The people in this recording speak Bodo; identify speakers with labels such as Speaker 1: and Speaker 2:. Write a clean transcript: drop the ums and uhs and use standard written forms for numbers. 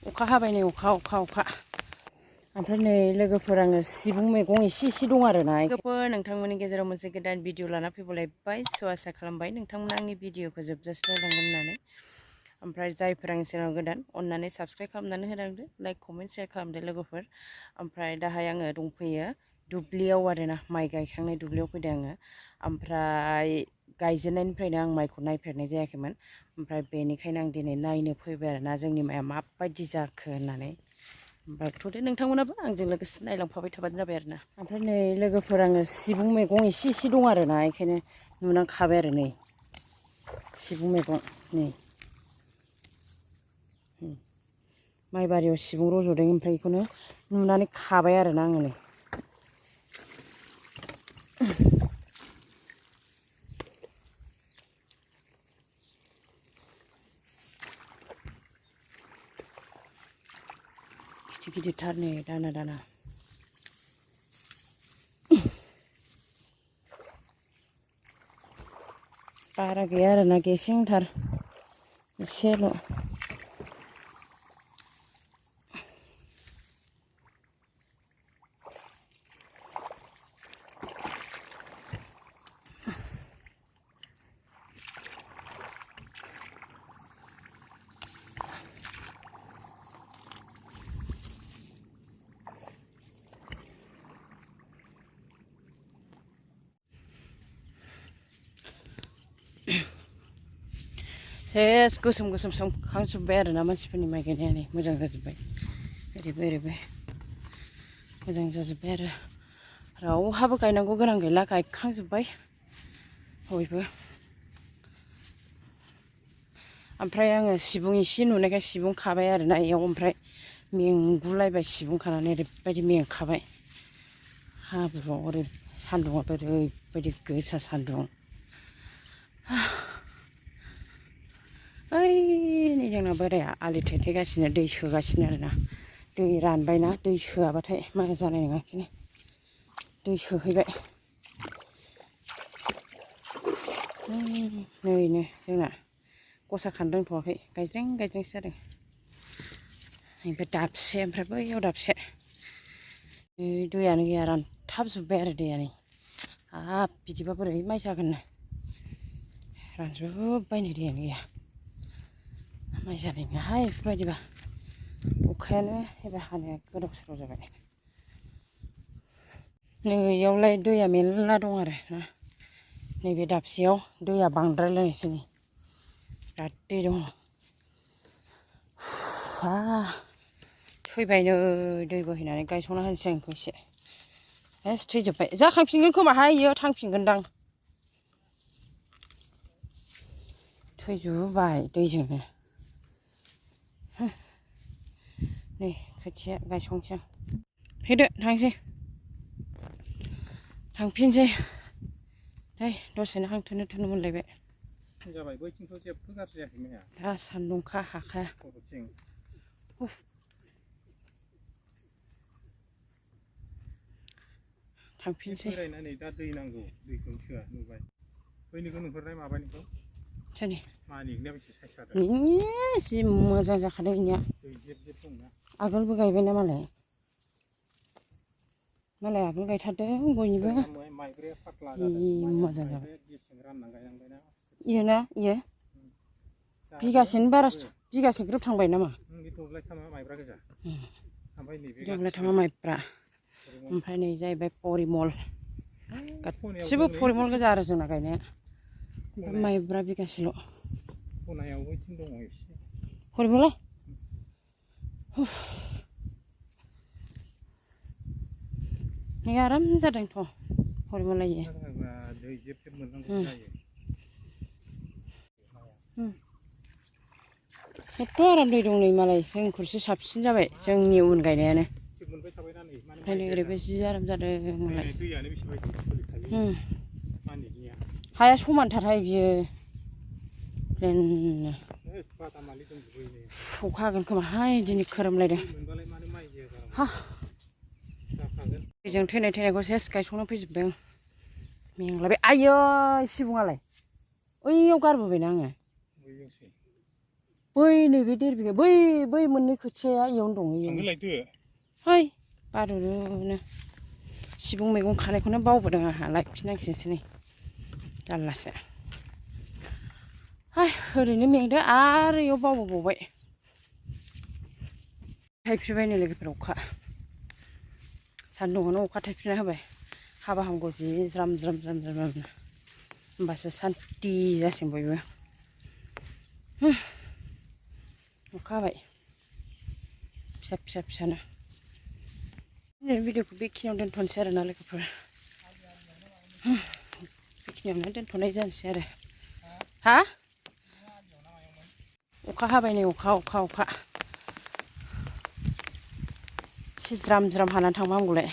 Speaker 1: अखा हाबाय नै अखा ओमफ्राय नै लोगोफोर आङो सिबुं मैगं एसे दं आरोना लोगोफोर नोंथांमोननि गेजेराव मोनसे गोदान भिडिअ लाना फैबावलायबाय स' आसा खालामबाय नोंथांमोना आंनि भिडिअखौ जोबजासे नायलांगोन होननानै ओमफ्राय जायफोर आंनि चेनेलाव गोदान अननानै साबस्क्राइब खालामनानै होलांदो लाइक कमेन्ट शेयार खालामदो लोगोफोर ओमफ्राय दाहाय आङो दंफैयो दुब्लियाव आरोना माइ गायखांनाय दुब्लियाव फैदों आङो ओमफ्राय गायजेननायनिफ्रायनो आं माइखौ नायफेरनाय जायाखैमोन ओमफ्राय बेनिखायनो आं दिनै नायनो फैबाय आरोना जोंनि माइया माबायदि जाखो होननानै ओमफ्राय थ'दे नोंथांमोनाबो आंजों लोगोसे नायलांफाबाय थाबानो जाबाय आरोना ओमफ्राय नै लोगोफोर आङो सिबुं मैगं एसे दं आरोना बेखायनो नुनांखाबाय आरो नै सिबुं मैगं नै माइ बारियाव सिबुं रज'दों ओमफ्राय बेखौनो नुनानै खाबाय आरोना आङो नै गिदिरथार नै दाना बारा गैया आरोना गेसेंथार एसेल' सेस गोसोम सोमखांजोब्बाय आरोना मानसिफोरनि माइ गायनाया नै मोजां जाजोब्बाय ओरैबो मोजां जाजोब्बाय आरो रावहाबो गायनांगौ गोनां गैला गायखांजोब्बाय बयबो ओमफ्राय आङो सिबुं एसे नुनायखाय सिबुं खाबाय आरोना इयाव ओमफ्राय मेंगुलायबाय सिबुं खानानै ओरैबायदि मेंखाबाय हाब्रुआव ओरै सान्दुंआबो ओरैबायदि गोसा सान्दुं ओइ नै जोंना बोराया आलि थेथेगासिनो दै सोगासिनो आरोना दै रानबायना दै सोआबाथाय माइ जानाय नङा बेखायनो दै सोहैबाय नैनो जोंना गसा खानो रोंथ'वाखै गायज्रेंसो जादों ओमफ्राय दाबसे ओमफ्राय बैयाव दाबसे दैयानो गैया रानथाबजोब्बाय आरो दैया नै हाब बिदिबा बोरै माइ जागोननो रानजोब्बाय नै दैयानो गैया माइ जानाय नङाहाय बेफोरबायदिबा अखायानो एबार हानाया गोदाव सोराव जाबाय नैयावलाय दैया मेरला दं आरो ना नैबे दाबसेयाव दैया बांद्रायलायनोसै बिराद दै दङ थैबायनो दै बोहैनानै गायसंना होनोसै आं बेखौ एसे एस थैजोब्बाय जाखांफिनगोन खोमाहाय इयो थांफिनगोनदां थैजोबबाय दैजोंनो नै खोथिया गायसंसै आं फैदो थांफिनसै नै दसेनो हां थोनो मोनलायबाय
Speaker 2: जाबाय बैथिंथ' जेबो गाज्रि जायाखै माइया
Speaker 1: दा सान्दुंखा हाखाया थांफिनसै
Speaker 2: बोरायनानै दा दै नांगौ दैखौ सोआ नुबाय बैनिखौ नुहुरनाय माबानिखौ
Speaker 1: सोरनि
Speaker 2: मालिकनिया बेसे साइस जादों
Speaker 1: जि मोजां जाखादों इनिया
Speaker 2: दै जेब दंना
Speaker 1: आगोलबो गायबायना मालाय आगोल गायथारदों बयनिबो
Speaker 2: माइब्राया फाख्ला
Speaker 1: मोजां जाबाय
Speaker 2: गेसें रानना गायनांबायना
Speaker 1: इयो बिगासेनि बारासो बिगासे ग्रोब थांबाय नामा
Speaker 2: दब्लायथामा माइब्रा गोजा ओमफ्राय नैबे
Speaker 1: दब्लायथामा माइब्रा ओमफ्राय नै जाहैबाय परिमल गासिबो परिमल गोजा आरो जोंना गायनाया माइब्रा बिगासेल'
Speaker 2: खनायाव बैथिं दङ एसे
Speaker 1: परिमला नै आराम जादोंथ' परिमला इयो
Speaker 2: दै जेब मोननांगौ जायो
Speaker 1: खथ' आराम दै दं नै मालाय जोंखौसो साबसिन जाबाय जोंनि उन गायनायानो ओंखायनो ओरैबो जि आराम जादों मालाय हाया समानथारहाय बियो प्लेननो अखा हागोन खोमाहाय दिनै खोरोमलायदों हा दैजों थैनायखौ सेस गायसंना फैजोब्बाय आं मेंलायबाय आयै सिबुङालाय ओइयाव गारबोबायना आङो बै नैबे देर बिगा बै मोननै खोथियाया इयावनो दङ इयावनो
Speaker 2: थांगोन लायदो
Speaker 1: है बारुरुनो सिबुं मैगं खानायखौनो बावबोदों आंहा लायफिननांसिगोनसो नै जारलासो हाय ओरैनो मेंदो आरो इयाव बावबोबावबाय थाइफ्रिबाय नै लोगोफोर अखा सान्दुंआवनो अखा थाइफ्रिना होबाय हाबा हामगौ जि ज्राम होमबासो सान्थि जासिगोन बयबो अखा हाबाय फिसानो दिनै भिडिअखौ बेखिनियाव दोनथ'नोसै आरोना लोगोफोर बेखिनियावनो दोनथ'नाय जानोसै आरो हा अखा हाबाय नै अखा एसे ज्राम हानानै थांबा हामगौलाय